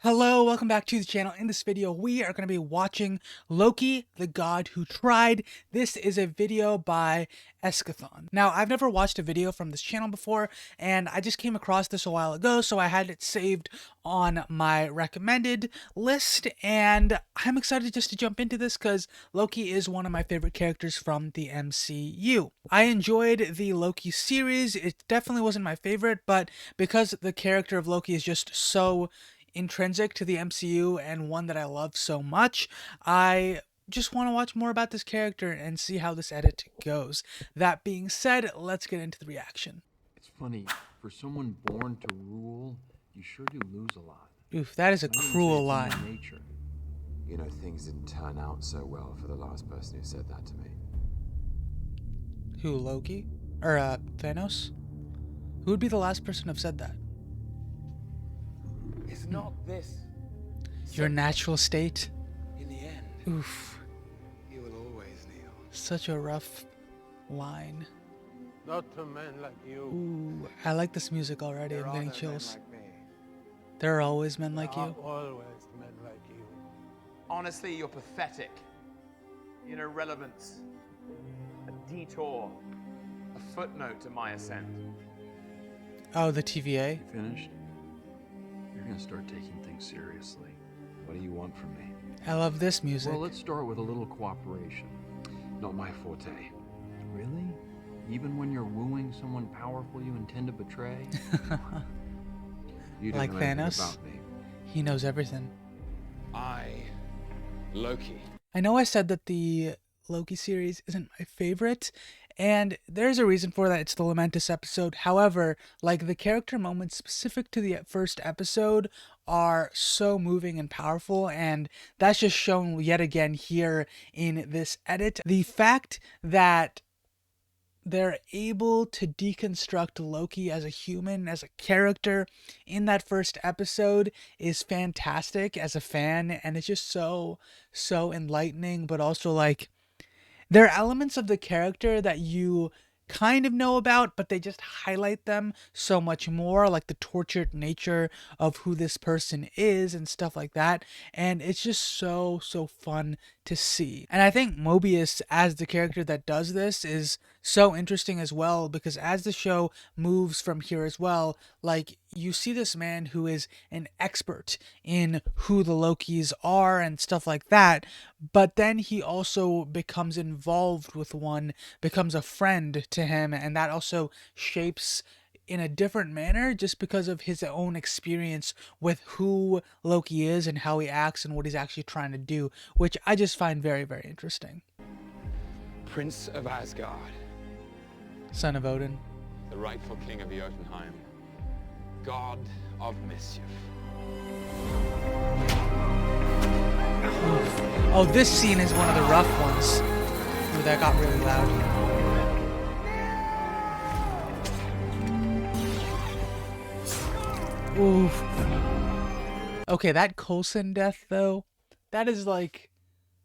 Hello, welcome back to the channel. In this video, we are going to be watching Loki, the God Who Tried. This is a video by Escathon. Now, I've never watched a video from this channel before, and I just came across this a while ago, so I had it saved on my recommended list, and I'm excited just to jump into this because Loki is one of my favorite characters from the MCU. I enjoyed the Loki series. It definitely wasn't my favorite, but because the character of Loki is just so intrinsic to the MCU and one that I love so much, I just want to watch more about this character and see how this edit goes. That being said, let's get into the reaction. It's funny, for someone born to rule, you sure do lose a lot. Oof, that is a cruel line. Nature. You know, things didn't turn out so well for the last person who said that to me. Who, Loki? Or, Thanos? Who would be the last person to have said that? It's not this. Your natural state? In the end, Oof. you will always kneel. Such a rough line. Not to men like you. Ooh, I like this music already. There I'm are getting no men chills. like me. There are always men like There are you. always men like you. Honestly, you're pathetic. An irrelevance. A detour. A footnote to my ascent. Oh, the TVA? You finished? You're gonna start taking things seriously. What do you want from me? I love this music. Well, let's start with a little cooperation. Not my forte. Really? Even when you're wooing someone powerful you intend to betray? You don't Like know anything Thanos? about me. He knows everything. I, Loki. I know I said that the Loki series isn't my favorite, and there's a reason for that. It's the Lamentus episode. However, like, the character moments specific to the first episode are so moving and powerful, and that's just shown yet again here in this edit. The fact that they're able to deconstruct Loki as a human, as a character in that first episode is fantastic as a fan, and it's just so enlightening, but also, like, there are elements of the character that you kind of know about, but they just highlight them so much more, like the tortured nature of who this person is and stuff like that. And it's just so fun to see. And I think Mobius as the character that does this is so interesting as well, because as the show moves from here as well, like, you see this man who is an expert in who the Lokis are and stuff like that, but then he also becomes involved with one, becomes a friend to him, and that also shapes in a different manner just because of his own experience with who Loki is and how he acts and what he's actually trying to do, which I just find very interesting. Prince of Asgard. Son of Odin. The rightful king of Jotunheim. God of mischief. Oh, this scene is one of the rough ones. Ooh, that got really loud. Oof. Okay, that Coulson death, though, that is like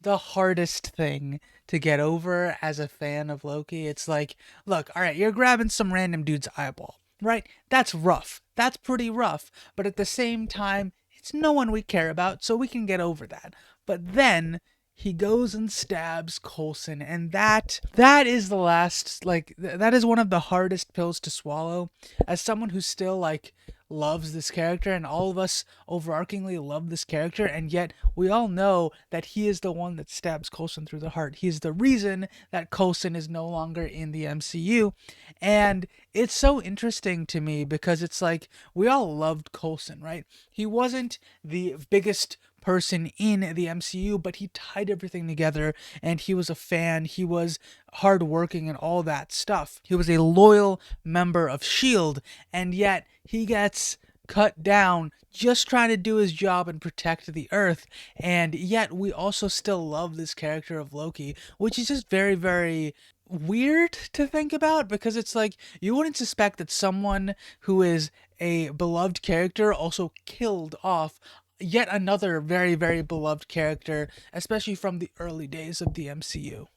the hardest thing to get over as a fan of Loki. It's like, look, all right, you're grabbing some random dude's eyeball, right? That's rough. That's pretty rough. But at the same time, it's no one we care about, so we can get over that. But then he goes and stabs Coulson, and that is the last, like, that is one of the hardest pills to swallow. As someone who still, like, loves this character, and all of us overarchingly love this character, and yet we all know that he is the one that stabs Coulson through the heart. He's the reason that Coulson is no longer in the MCU, and it's so interesting to me because it's like, we all loved Coulson, right? He wasn't the biggest person in the MCU, but he tied everything together, and he was a fan, he was hardworking and all that stuff. He was a loyal member of S.H.I.E.L.D., and yet he gets cut down just trying to do his job and protect the Earth, and yet we also still love this character of Loki, which is just very weird to think about, because it's like, you wouldn't suspect that someone who is a beloved character also killed off yet another very beloved character, especially from the early days of the MCU.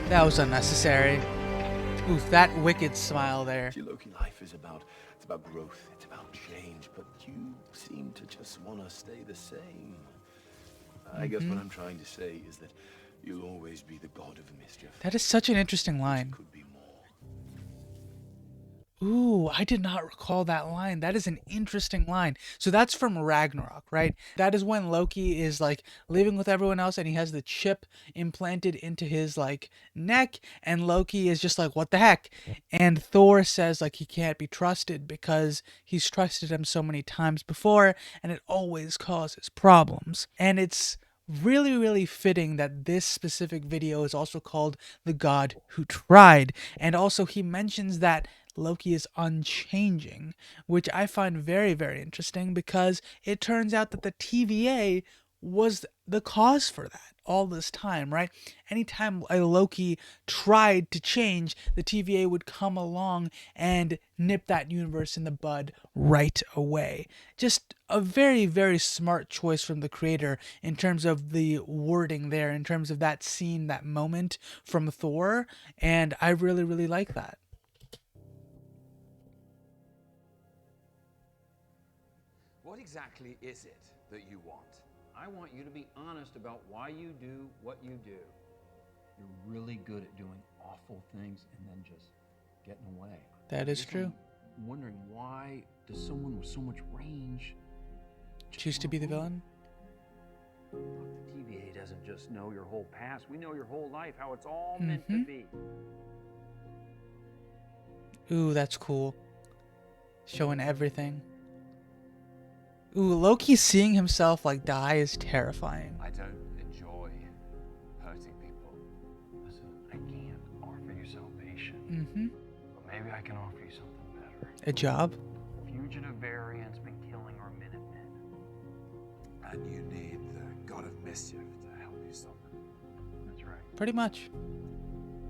That was unnecessary. Oof, that wicked smile there. See, Loki, life is about growth, it's about change, but you seem to just want to stay the same. I guess what I'm trying to say is that you'll always be the god of mischief. That is such an interesting line. Could be more. Ooh, I did not recall that line. That is an interesting line. So that's from Ragnarok, right? That is when Loki is like living with everyone else and he has the chip implanted into his like neck, and Loki is just like, what the heck? And Thor says like he can't be trusted because he's trusted him so many times before and it always causes problems. And it's really, really fitting that this specific video is also called The God Who Tried. And also he mentions that Loki is unchanging, which I find very, very interesting because it turns out that the TVA was the cause for that all this time, right? Anytime a Loki tried to change, the TVA would come along and nip that universe in the bud right away. Just a very, very smart choice from the creator in terms of the wording there, in terms of that scene, that moment from Thor, and I really, really like that. What exactly is it that you want? I want you to be honest about why you do what you do. You're really good at doing awful things and then just getting away. That is true. I'm wondering, why does someone with so much range Choose to be the villain? Look, the TVA doesn't just know your whole past. We know your whole life, how it's all meant to be. Ooh, that's cool. Showing everything. Ooh, Loki seeing himself like die is terrifying. I don't enjoy hurting people. Listen, I can't offer you salvation. But maybe I can offer you something better. A job? Fugitive variant's been killing our Minutemen. And you need the god of mischief to help you stop it. That's right. Pretty much.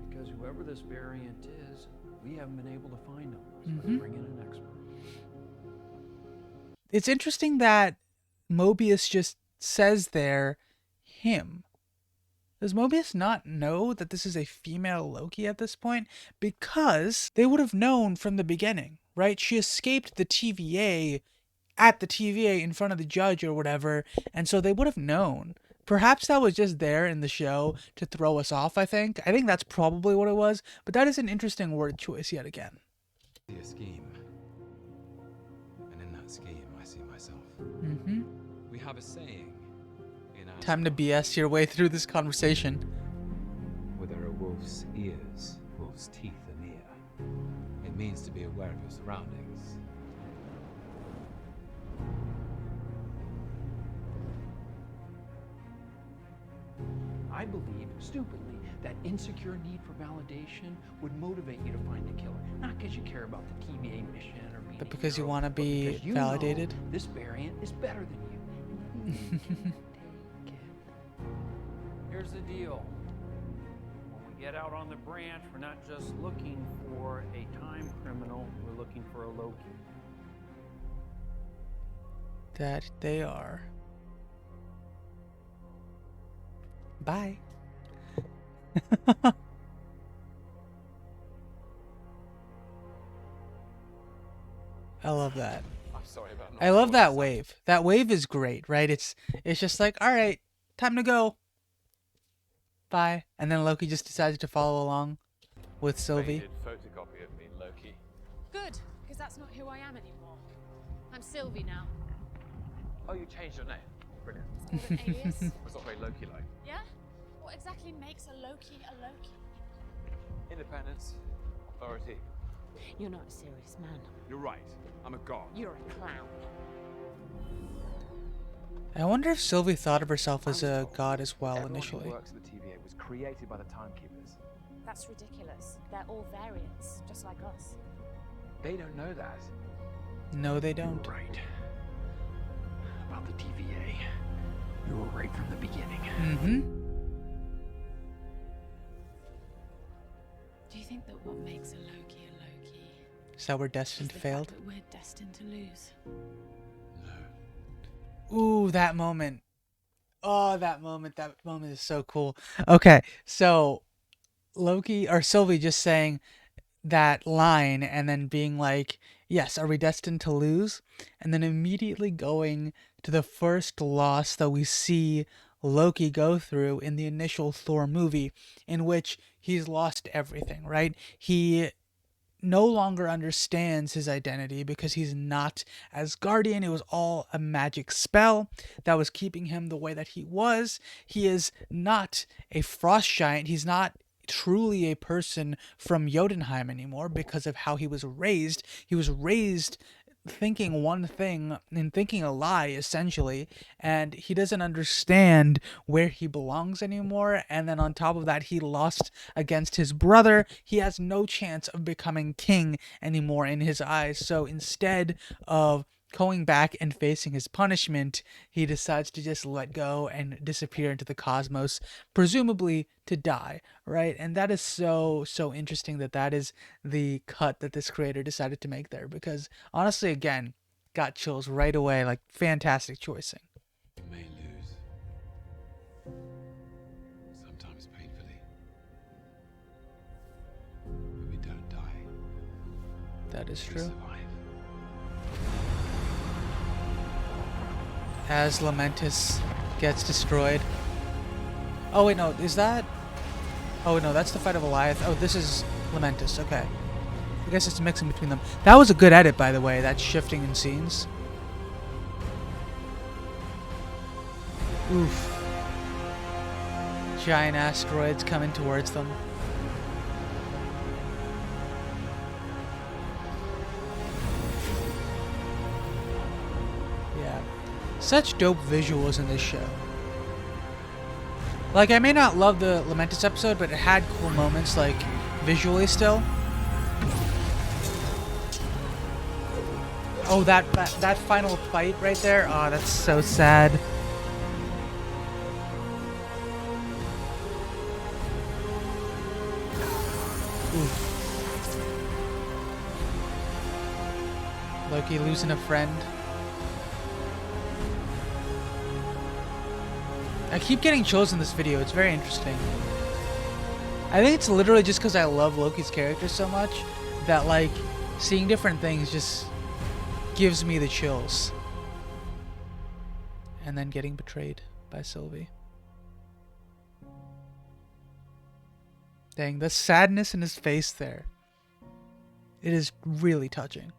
Because whoever this variant is, we haven't been able to find them. So let's bring in an expert. It's interesting that Mobius just says there, him. Does Mobius not know that this is a female Loki at this point? Because they would have known from the beginning, right? She escaped the TVA at the TVA in front of the judge or whatever, and so they would have known. Perhaps that was just there in the show to throw us off, I think. I think that's probably what it was, but that is an interesting word choice yet again. See a scheme. And in that scheme, I see myself. We have a saying in our Time to BS your way through this conversation. where there are wolf's ears, wolf's teeth are near. It means to be aware of your surroundings. I believe, stupidly, that insecure need for validation would motivate you to find the killer. Not because you care about the TVA mission or being But a because you hero, want to but be because you validated. know this variant is better than you. And you need to take it. Here's the deal. When we get out on the branch, we're not just looking for a time criminal, we're looking for a Loki. That they are. Bye. I love that. I'm sorry about not I love that following wave. That wave is great, right? It's just like, all right, time to go. Bye. And then Loki just decided to follow along with Sylvie. Faded photocopy of me, Loki. Good, because that's not who I am anymore. I'm Sylvie now. Oh, you changed your name. Brilliant. It's called an alias. It's not very Loki-like. Yeah? What exactly makes a Loki a Loki? Independence, authority. You're not a serious man. You're right. I'm a god. You're a clown. I wonder if Sylvie thought of herself as a god as well Everyone initially. who works at the TVA was created by the timekeepers. That's ridiculous. They're all variants, just like us. They don't know that. No, they don't. You're right. About the TVA. You were right from the beginning. Do you think that what makes a Loki a Loki Is that we're is destined the to fact fail? that we're destined to lose? Ooh, that moment. Oh, that moment. That moment is so cool. Okay, so Loki or Sylvie just saying, that line and then being like, yes, are we destined to lose? And then immediately going to the first loss that we see Loki go through in the initial Thor movie, in which he's lost everything, right? He no longer understands his identity because he's not Asgardian. It was all a magic spell that was keeping him the way that he was. He is not a frost giant. He's not truly a person from Jotunheim anymore because of how he was raised. He was raised thinking one thing and thinking a lie, essentially, and he doesn't understand where he belongs anymore. And then on top of that, he lost against his brother. He has no chance of becoming king anymore in his eyes. So instead of going back and facing his punishment, he decides to just let go and disappear into the cosmos, presumably to die, right? And that is so interesting that that is the cut that this creator decided to make there, because honestly, again, got chills right away. Like, fantastic choicing. We may lose. Sometimes painfully. But we don't die. That is We true. survive. As Lamentus gets destroyed. Oh wait, no, is that? Oh no, that's the fight of Goliath. Oh, this is Lamentus. Okay, I guess it's mixing between them. That was a good edit, by the way. That shifting in scenes. Oof. Giant asteroids coming towards them. Yeah. Such dope visuals in this show. Like, I may not love the Lamentus episode, but it had cool moments, like, visually still. Oh, that final fight right there. Oh, that's so sad. Oof. Loki losing a friend. I keep getting chills in this video. It's very interesting. I think it's literally just because I love Loki's character so much that, like, seeing different things just gives me the chills. And then getting betrayed by Sylvie. Dang, the sadness in his face there. It is really touching.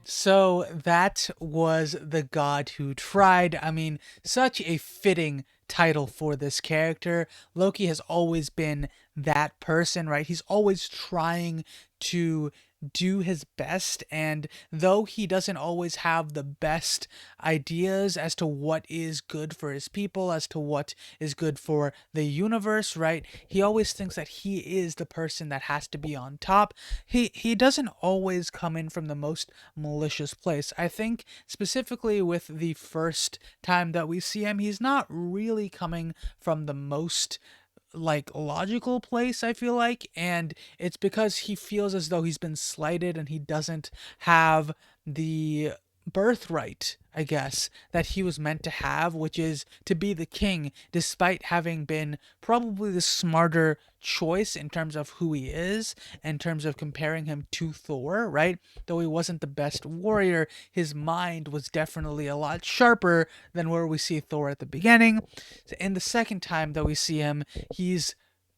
So that was The God Who Tried. I mean, such a fitting title for this character. Loki has always been that person, right? He's always trying to do his best, and though he doesn't always have the best ideas as to what is good for his people, as to what is good for the universe, right? He always thinks that he is the person that has to be on top. He doesn't always come in from the most malicious place. I think specifically with the first time that we see him, he's not really coming from the most, like, logical place, I feel like, and it's because he feels as though he's been slighted and he doesn't have the birthright, I guess, that he was meant to have, which is to be the king, despite having been probably the smarter choice in terms of who he is, in terms of comparing him to Thor, right? Though he wasn't the best warrior, his mind was definitely a lot sharper than where we see Thor at the beginning. In the second time that we see him, he's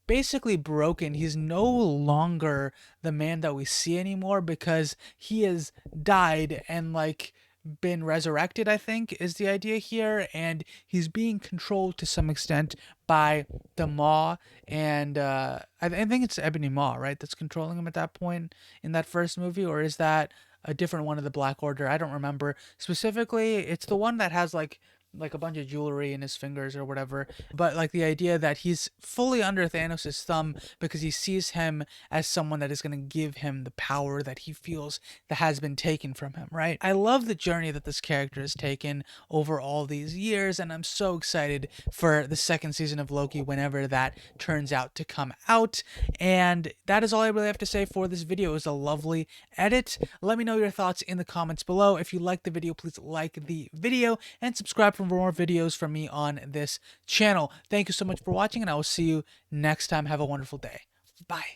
basically broken. He's no longer the man that we see anymore because he has died and, like, been resurrected, I think is the idea here, and he's being controlled to some extent by the Maw, and I think it's Ebony Maw, right, that's controlling him at that point in that first movie, or is that a different one of the Black Order? I don't remember specifically. It's the one that has like a bunch of jewelry in his fingers or whatever, but like the idea that he's fully under Thanos' thumb because he sees him as someone that is going to give him the power that he feels that has been taken from him, right? I love the journey that this character has taken over all these years, and I'm so excited for the second season of Loki whenever that turns out to come out. And that is all I really have to say for this video. It was a lovely edit. Let me know your thoughts in the comments below. If you liked the video, please like the video and subscribe for more videos from me on this channel. Thank you so much for watching, and I will see you next time. Have a wonderful day. Bye.